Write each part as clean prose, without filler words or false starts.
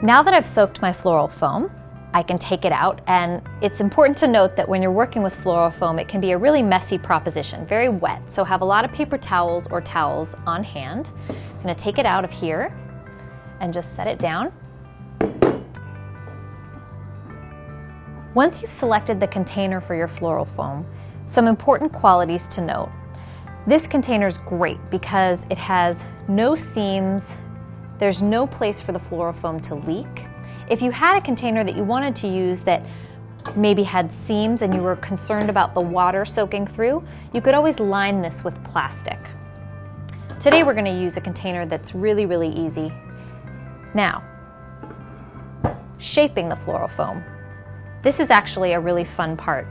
Now that I've soaked my floral foam, I can take it out, and it's important to note that when you're working with floral foam, it can be a really messy proposition, very wet, so have a lot of paper towels or towels on hand. I'm going to take it out of here and just set it down. Once you've selected the container for your floral foam, some important qualities to note. This container is great because it has no seams, there's no place for the floral foam to leak. If you had a container that you wanted to use that maybe had seams and you were concerned about the water soaking through, you could always line this with plastic. Today we're going to use a container that's really, really easy. Now, shaping the floral foam. This is actually a really fun part.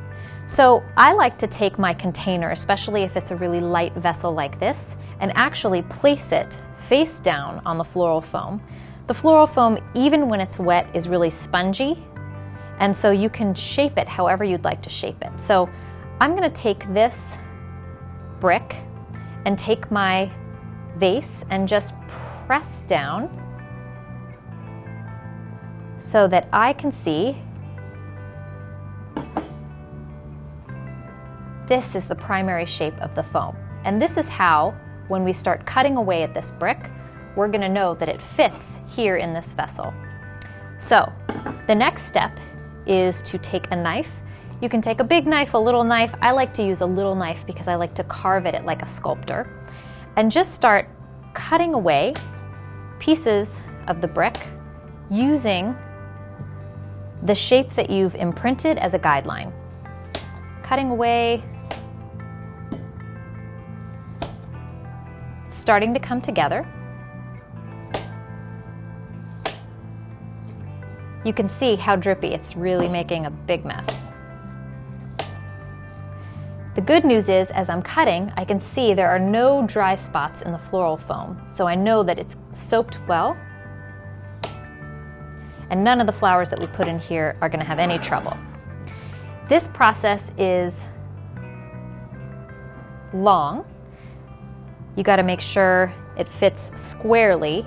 So I like to take my container, especially if it's a really light vessel like this, and actually place it face down on the floral foam. The floral foam, even when it's wet, is really spongy, and so you can shape it however you'd like to shape it. So I'm going to take this brick and take my vase and just press down so that I can see this is the primary shape of the foam. And this is how, when we start cutting away at this brick, we're going to know that it fits here in this vessel. So the next step is to take a knife. You can take a big knife, a little knife. I like to use a little knife because I like to carve at it like a sculptor. And just start cutting away pieces of the brick using the shape that you've imprinted as a guideline. Cutting away, starting to come together. You can see how drippy, it's really making a big mess. The good news is, as I'm cutting, I can see there are no dry spots in the floral foam, so I know that it's soaked well, and none of the flowers that we put in here are going to have any trouble. This process is long. You got to make sure it fits squarely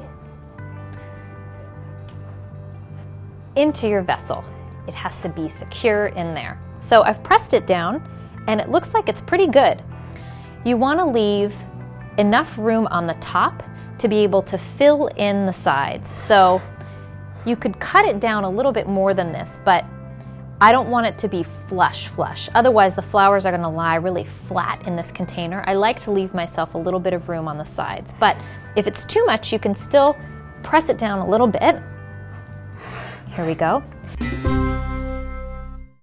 into your vessel. It has to be secure in there. So I've pressed it down and it looks like it's pretty good. You want to leave enough room on the top to be able to fill in the sides. So you could cut it down a little bit more than this, but I don't want it to be flush. Otherwise the flowers are going to lie really flat in this container. I like to leave myself a little bit of room on the sides, but if it's too much, you can still press it down a little bit. Here we go.